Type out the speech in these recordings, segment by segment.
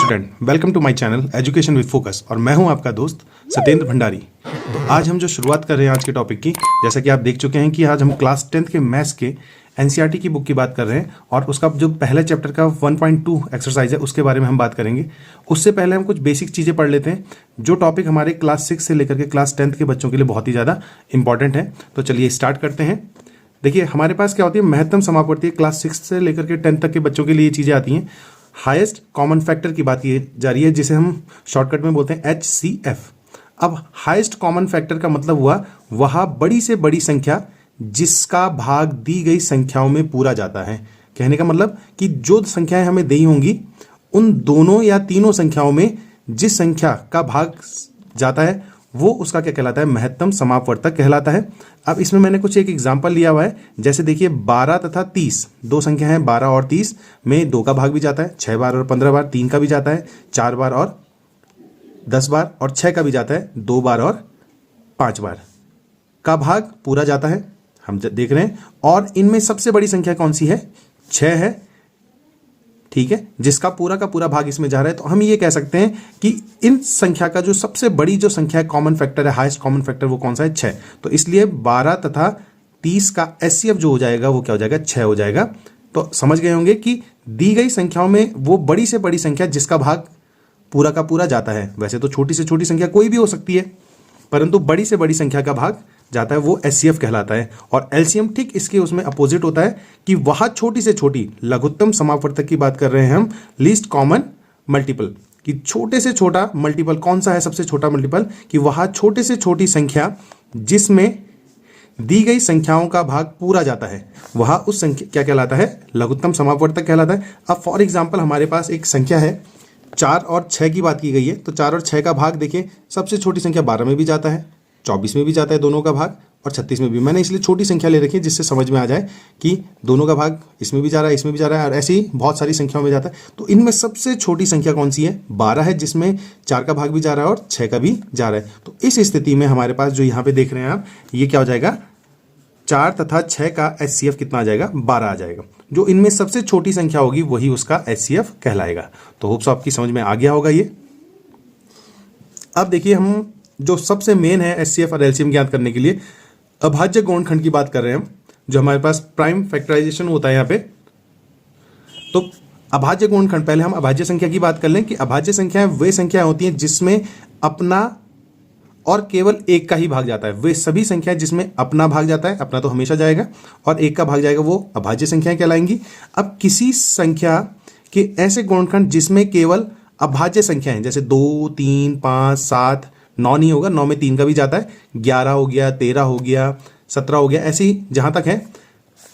Student, welcome to my channel Education with Focus और मैं हूं आपका दोस्त सत्येंद्र भंडारी। तो आज हम जो शुरुआत कर रहे हैं आज के टॉपिक की, जैसा कि आप देख चुके हैं कि आज हम क्लास 10th के मैथ्स के एनसीईआरटी की बुक की बात कर रहे हैं और उसका जो पहले चैप्टर का 1.2 एक्सरसाइज है उसके बारे में हम बात करेंगे। उससे पहले हम कुछ बेसिक चीज़ें पढ़ लेते हैं जो टॉपिक हमारे क्लास 6 से लेकर के क्लास 10th के बच्चों के लिए बहुत ही ज़्यादा इंपॉर्टेंट है। तो चलिए स्टार्ट करते हैं। देखिए हमारे पास क्या होती है, महत्तम समापवर्ती क्लास 6 से लेकर के 10th तक के बच्चों के लिए ये चीज़ें आती हैं। हाईएस्ट कॉमन फैक्टर की बात की जा रही है जिसे हम शॉर्टकट में बोलते हैं HCF। अब हाईएस्ट कॉमन फैक्टर का मतलब हुआ वह बड़ी से बड़ी संख्या जिसका भाग दी गई संख्याओं में पूरा जाता है। कहने का मतलब कि जो संख्याएं हमें दी होंगी उन दोनों या तीनों संख्याओं में जिस संख्या का भाग जाता है वो उसका क्या कहलाता है, महत्तम समापवर्तक कहलाता है। अब इसमें मैंने कुछ एक एग्जांपल लिया हुआ है, जैसे देखिए 12 तथा 30 दो संख्या हैं, 12 और 30 में 2 का भाग भी जाता है, 6 बार और 15 बार, 3 का भी जाता है 4 बार और 10 बार, और 6 का भी जाता है 2 बार और 5 बार का भाग पूरा जाता है, हम देख रहे हैं। और इनमें सबसे बड़ी संख्या कौन सी है, 6 है, ठीक है, जिसका पूरा का पूरा भाग इसमें जा रहा है। तो हम ये कह सकते हैं कि इन संख्या का जो सबसे बड़ी जो संख्या है, कॉमन फैक्टर है, हाईएस्ट कॉमन फैक्टर वो कौन सा है, 6। तो इसलिए 12 तथा 30 का HCF जो हो जाएगा वो क्या हो जाएगा, 6 हो जाएगा। तो समझ गए होंगे कि दी गई संख्याओं में वो बड़ी से बड़ी संख्या जिसका भाग पूरा का पूरा जाता है। वैसे तो छोटी से छोटी संख्या कोई भी हो सकती है, परंतु बड़ी से बड़ी संख्या का भाग जाता है वो HCF कहलाता है। और LCM ठीक इसके उसमें अपोजिट होता है कि वह छोटी से छोटी लघुत्तम समापवर्तक की बात कर रहे हैं हम, लीस्ट कॉमन मल्टीपल, कि छोटे से छोटा मल्टीपल कौन सा है, सबसे छोटा मल्टीपल, कि वह छोटे से छोटी संख्या जिसमें दी गई संख्याओं का भाग पूरा जाता है वह उस संख्या क्या कहलाता है, लघुत्तम समापवर्तक कहलाता है। अब फॉर एग्जाम्पल हमारे पास एक संख्या है 4 और 6 की बात की गई है, तो 4 और 6 का भाग देखिए, सबसे छोटी संख्या 12 में भी जाता है, 24 में भी जाता है दोनों का भाग, और 36 में भी। मैंने इसलिए छोटी संख्या ले रखी है जिससे समझ में आ जाए कि दोनों का भाग इसमें भी जा रहा है, इसमें भी जा रहा है, और ऐसे ही बहुत सारी संख्याओं में जाता है। तो इनमें सबसे छोटी संख्या कौन सी है, 12 है, जिसमें 4 का भाग भी जा रहा है और 6 का भी जा रहा है। तो इस स्थिति में हमारे पास जो यहाँ पे देख रहे हैं आप, ये क्या हो जाएगा, 4 तथा 6 का HCF कितना आ जाएगा, 12 आ जाएगा। जो इनमें सबसे छोटी संख्या होगी वही उसका HCF कहलाएगा। तो होप्स आपकी समझ में आ गया होगा ये। अब देखिए हम जो सबसे मेन है HCF और LCM ज्ञात करने के लिए अभाज्य गुणनखंड की बात कर रहे हैं हम, जो हमारे पास प्राइम फैक्टराइजेशन होता है यहाँ पे। तो अभाज्य गुणनखंड, पहले हम अभाज्य संख्या की बात कर लें कि अभाज्य संख्याएं वे संख्याएं होती हैं जिसमें अपना और केवल एक का ही भाग जाता है। वे सभी संख्याएं जिसमें अपना भाग जाता है, अपना तो हमेशा जाएगा, और एक का भाग जाएगा, वो अभाज्य संख्याएं कहलाएंगी। अब किसी संख्या के ऐसे गुणनखंड जिसमें केवल अभाज्य संख्याएं, जैसे 2, 3, 5, 7, 9 नहीं होगा, 9 में 3 का भी जाता है, 11 हो गया, 13 हो गया, 17 हो गया, ऐसे ही जहां तक है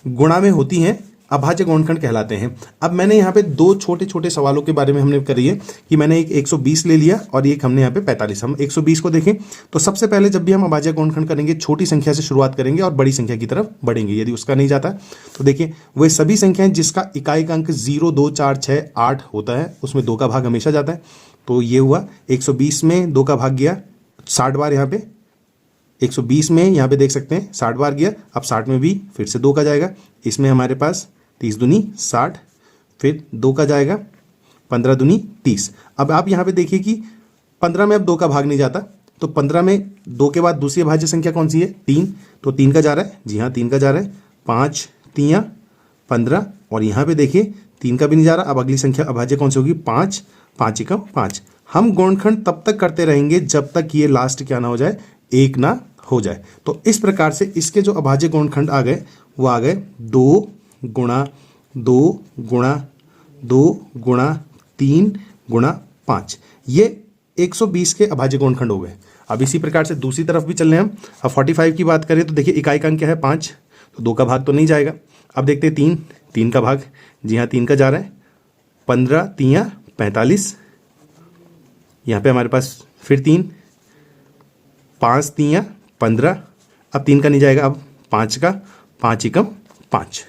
गुणा में होती हैं, अभाज्य गुणनखंड कहलाते हैं। अब मैंने यहाँ पे 2 छोटे छोटे सवालों के बारे में हमने करी है कि मैंने एक 120 ले लिया और एक हमने यहाँ पे 45। हम 120 को देखें तो सबसे पहले जब भी हम अभाज्य गुणनखंड करेंगे छोटी संख्या से शुरुआत करेंगे और बड़ी संख्या की तरफ बढ़ेंगे। यदि उसका नहीं जाता तो देखिए वह सभी संख्याएं जिसका इकाई का अंक 0, 2, 4, 6, 8 होता है, उसमें 2 का भाग हमेशा जाता है। तो ये हुआ 120 में 2 का भाग गया 60 बार, यहाँ पे 120 में यहाँ पे देख सकते हैं 60 बार गया। अब 60 में भी फिर से 2 का जाएगा, इसमें हमारे पास 30 दूनी 60, फिर 2 का जाएगा, 15 दूनी 30। अब आप यहाँ पे देखिए कि 15 में अब 2 का भाग नहीं जाता, तो 15 में 2 के बाद दूसरी अभाज्य संख्या कौन सी है, 3। तो 3 का जा रहा है, जी हाँ 3 का जा रहा है, 5 3 15, और यहाँ पे देखिए 3 का भी नहीं जा रहा। अब अगली संख्या अभाज्य कौन सी होगी, 5, 5 एकम 5। हम गुणनखंड तब तक करते रहेंगे जब तक ये लास्ट क्या ना हो जाए, 1 ना हो जाए। तो इस प्रकार से इसके जो अभाज्य गुणनखंड आ गए वो आ गए 2 गुणा 2 गुणा 2 गुणा 3 गुणा 5। ये 120 के अभाज्य गुणनखंड हो गए। अब इसी प्रकार से दूसरी तरफ भी चल रहे हैं हम। अब 45 की बात करें तो देखिए इकाई का अंक क्या है, 5, तो 2 का भाग तो नहीं जाएगा। अब देखते हैं 3 का भाग, जी हाँ 3 का जा रहा है, 15 3 45, यहाँ पे हमारे पास फिर 3, 5 3 15, अब 3 का नहीं जाएगा, अब 5 का 5 एकम 5।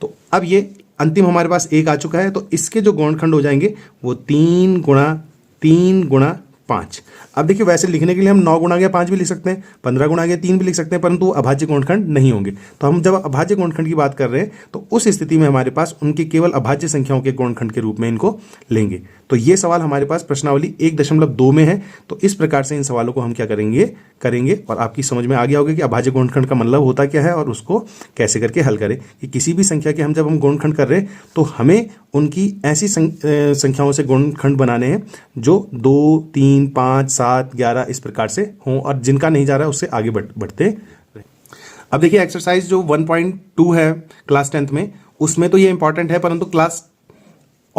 तो अब ये अंतिम हमारे पास 1 आ चुका है, तो इसके जो गुणनखंड हो जाएंगे वो 3 गुणा 3 गुणा 5। अब देखिए वैसे लिखने के लिए हम 9 गुणा गया 5 भी लिख सकते हैं, 15 गुणा गया 3 भी लिख सकते हैं, परंतु अभाज्य गुणनखंड नहीं होंगे। तो हम जब अभाज्य गुणनखंड की बात कर रहे हैं तो उस स्थिति में हमारे पास उनके केवल अभाज्य संख्याओं के गुणनखंड के रूप में इनको लेंगे। तो ये सवाल हमारे पास प्रश्नावली 1.2 में है। तो इस प्रकार से इन सवालों को हम क्या करेंगे और आपकी समझ में आ गया होगा कि अभाज्य गुणनखंड का मतलब होता क्या है और उसको कैसे करके हल करें। कि किसी भी संख्या के जब हम गुणनखंड कर रहे हैं तो हमें उनकी ऐसी संख्याओं से गुणनखंड बनाने हैं जो 2, 3, 5, 7, 11 इस प्रकार से हों, और जिनका नहीं जा रहा है उससे आगे बढ़ते। अब देखिए एक्सरसाइज जो 1.2 है क्लास 10th में, उसमें तो ये इंपॉर्टेंट है, परंतु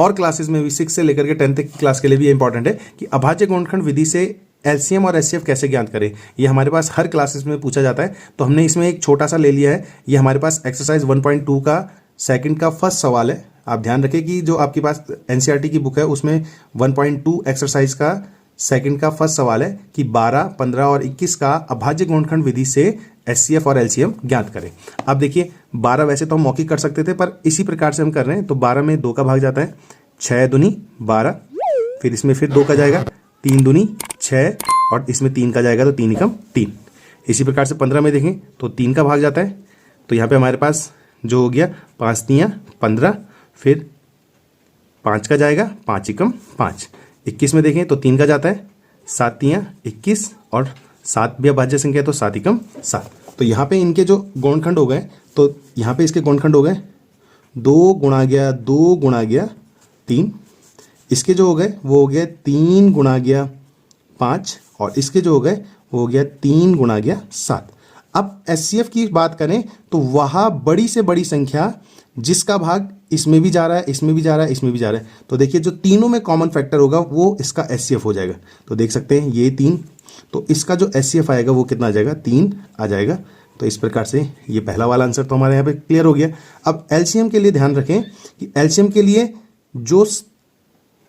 क्लासेस में भी 6 से लेकर के 10th की क्लास के लिए भी ये इंपॉर्टेंट है कि अभाज्य गुणनखंड विधि से एलसीएम और एचसीएफ कैसे ज्ञात करें। ये हमारे पास हर क्लासेस में पूछा जाता है, तो हमने इसमें एक छोटा सा ले लिया है। ये हमारे पास एक्सरसाइज 1.2 का सेकंड का फर्स्ट सवाल है। आप ध्यान रखें कि जो आपके पास एनसीईआरटी की बुक है उसमें 1.2 एक्सरसाइज का सेकंड का फर्स्ट सवाल है कि 12, 15 और 21 का अभाज्य गुणनखंड विधि से एचसीएफ और एलसीएम ज्ञात करें। अब देखिए 12 वैसे तो हम मौखिक कर सकते थे, पर इसी प्रकार से हम कर रहे हैं। तो 12 में 2 का भाग जाता है, 6 दूनी 12, फिर इसमें फिर 2 का जाएगा, 3 दूनी 6, और इसमें 3 का जाएगा तो 3 एकम 3। इसी प्रकार से 15 में देखें तो 3 का भाग जाता है, तो यहाँ पे हमारे पास जो हो गया 5 तियाँ 15, फिर 5 का जाएगा, 5 एकम 5। 21 में देखें तो 3 का जाता है, 7 तियाँ 21, और 7 भी अभाज्य संख्या है तो 7 एकम 7। तो यहाँ पे इनके जो गुणनखंड हो गए, तो यहाँ पे इसके गुणनखंड हो गए 2 गुणा गया 2 गुणा गया 3। इसके जो हो गए वो हो गया 3 गुणा गया 5, और इसके जो हो गए वो हो गया 3 गुणा गया 7। अब एचसीएफ की बात करें तो वह बड़ी से बड़ी संख्या जिसका भाग इसमें भी जा रहा है, इसमें भी जा रहा है, इसमें भी जा रहा है, तो देखिए जो तीनों में कॉमन फैक्टर होगा वो इसका एचसीएफ हो जाएगा। तो देख सकते हैं ये 3, तो इसका जो एचसीएफ आएगा वो कितना आ जाएगा, 3 आ जाएगा। तो इस प्रकार से ये पहला वाला आंसर तो हमारे यहाँ पे क्लियर हो गया। अब एलसीएम के लिए ध्यान रखें कि एलसीएम के लिए जो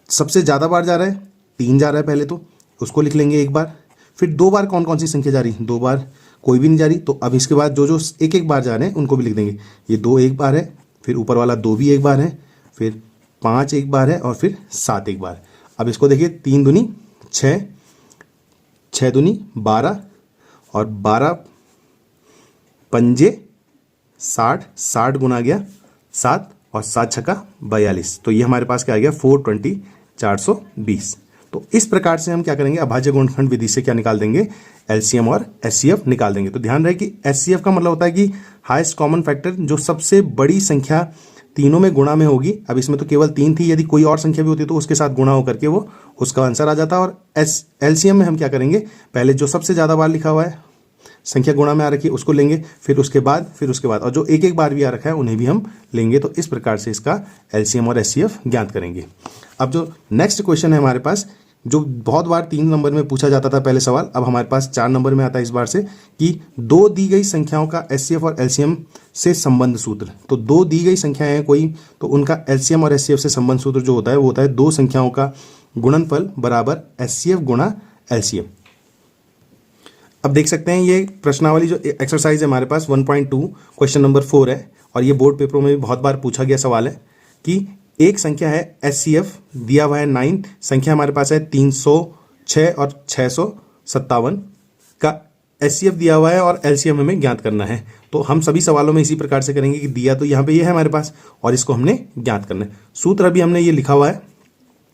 सबसे ज़्यादा बार जा रहा है 3 जा रहा है, पहले तो उसको लिख लेंगे एक बार। फिर 2 बार कौन कौन सी संख्या जा रही है, 2 बार कोई भी नहीं जा रही। तो अब इसके बाद जो एक एक बार जा रहे हैं उनको भी लिख देंगे। ये 2 एक बार है, फिर ऊपर वाला 2 भी एक बार है, फिर 5 एक बार है, और फिर 7 एक बार है। अब इसको देखिए 3 दूनी 6, 6 दूनी 12, और 12 पंजे 60, 60 गुना गया 7, और 7 छक्का 42। तो ये हमारे पास क्या आ गया 420, 420। तो इस प्रकार से हम क्या करेंगे, अभाज्य गुणनखंड विधि से क्या निकाल देंगे, एलसीएम और एचसीएफ निकाल देंगे। तो ध्यान रहे कि एचसीएफ का मतलब होता है कि हाईएस्ट कॉमन फैक्टर, जो सबसे बड़ी संख्या तीनों में गुणा में होगी। अब इसमें तो केवल 3 थी, यदि कोई और संख्या भी होती तो उसके साथ गुणा होकर के वो उसका आंसर आ जाता। और एलसीएम में हम क्या करेंगे, पहले जो सबसे ज़्यादा बार लिखा हुआ है संख्या गुणा में आ रखी है उसको लेंगे, फिर उसके बाद और जो एक एक बार भी आ रखा है उन्हें भी हम लेंगे। तो इस प्रकार से इसका एलसीएम और एचसीएफ ज्ञात करेंगे। अब जो नेक्स्ट क्वेश्चन है हमारे पास, जो बहुत बार 3 नंबर में पूछा जाता था पहले सवाल, अब हमारे पास 4 नंबर में आता है इस बार से, कि 2 दी गई संख्याओं का एचसीएफ और एलसीएम से संबंध सूत्र। तो 2 दी गई संख्याएं हैं कोई, तो उनका एलसीएम और एचसीएफ से संबंध सूत्र जो होता है वो होता है 2 संख्याओं का गुणनफल बराबर एचसीएफ गुणा एलसीएम। अब देख सकते हैं ये प्रश्नावली जो एक्सरसाइज है हमारे पास 1.2 क्वेश्चन नंबर 4 है, और ये बोर्ड पेपरों में भी बहुत बार पूछा गया सवाल है कि एक संख्या है एचसीएफ दिया हुआ है 9, संख्या हमारे पास है 306 और 657 का एचसीएफ दिया हुआ है और एलसीएम हमें ज्ञात करना है। तो हम सभी सवालों में इसी प्रकार से करेंगे कि दिया तो यहाँ पे ये है हमारे पास, और इसको हमने ज्ञात करना है। सूत्र अभी हमने ये लिखा हुआ है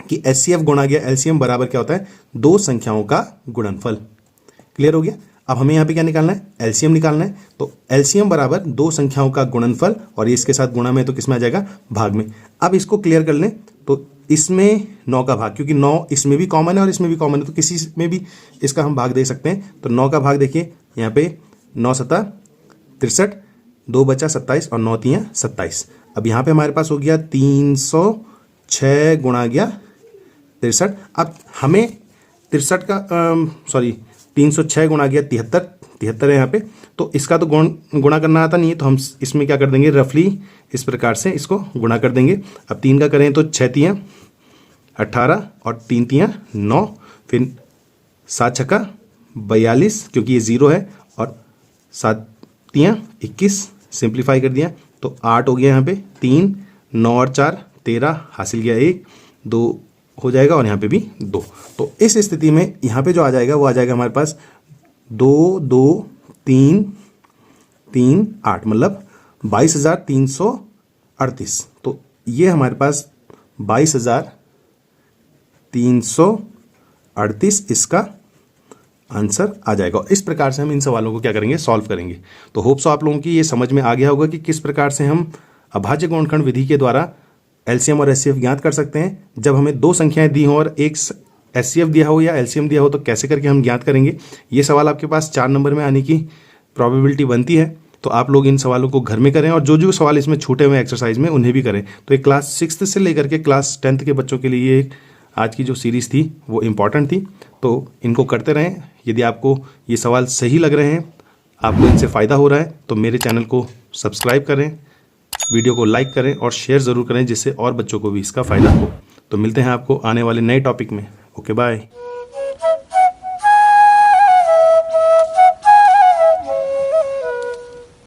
कि एचसीएफ गुणा गया एलसीएम बराबर क्या होता है, 2 संख्याओं का गुणनफल। क्लियर हो गया। अब हमें यहाँ पे क्या निकालना है, एलसीएम निकालना है। तो एलसीएम बराबर 2 संख्याओं का गुणनफल, और ये इसके साथ गुणा में तो किस में आ जाएगा, भाग में। अब इसको क्लियर कर लें, तो इसमें 9 का भाग, क्योंकि 9 इसमें भी कॉमन है और इसमें भी कॉमन है, तो किसी में भी इसका हम भाग दे सकते हैं। तो 9 का भाग देखिए यहाँ पे 9 सत्ता 63, 2 बचा 27, और 9 तियाँ 27। अब यहाँ पे हमारे पास हो गया 306 गुणा गया 63। अब हमें 63 का 306 गुणा गया 73 है यहाँ पे, तो इसका तो गुणा करना आता नहीं है, तो हम इसमें क्या कर देंगे, रफली इस प्रकार से इसको गुणा कर देंगे। अब 3 का करें तो 6 तियाँ 18, और 3 तियाँ 9, फिर 7 छक्का 42, क्योंकि ये 0 है, और 7 तियाँ 21, सिंप्लीफाई कर दिया तो 8 हो गया यहाँ पे, 3, 9 और 4 13, हासिल गया 1, 2 हो जाएगा, और यहाँ पे भी 2। तो इस स्थिति में यहाँ पे जो आ जाएगा वो आ जाएगा हमारे पास 2 2 3 3 8, मतलब 22,338। तो ये हमारे पास 22,000 338 इसका आंसर आ जाएगा। इस प्रकार से हम इन सवालों को क्या करेंगे, सॉल्व करेंगे। तो होप सो आप लोगों की ये समझ में आ गया होगा कि किस प्रकार से हम अभाज्य गुणनखंड विधि के द्वारा एलसीएम और एचसीएफ ज्ञात कर सकते हैं। जब हमें दो संख्याएं दी हों और एक एचसीएफ दिया हो या एलसीएम दिया हो तो कैसे करके हम ज्ञात करेंगे। ये सवाल आपके पास 4 नंबर में आने की प्रोबेबिलिटी बनती है। तो आप लोग इन सवालों को घर में करें और जो जो सवाल इसमें छूटे हुए एक्सरसाइज में उन्हें भी करें। तो एक क्लास 6 से लेकर के क्लास 10th के बच्चों के लिए ये आज की जो सीरीज़ थी वो इम्पॉर्टेंट थी। तो इनको करते रहें। यदि आपको ये सवाल सही लग रहे हैं, आपको इनसे फ़ायदा हो रहा है, तो मेरे चैनल को सब्सक्राइब करें, वीडियो को लाइक करें और शेयर ज़रूर करें, जिससे और बच्चों को भी इसका फ़ायदा हो। तो मिलते हैं आपको आने वाले नए टॉपिक में। Okay bye.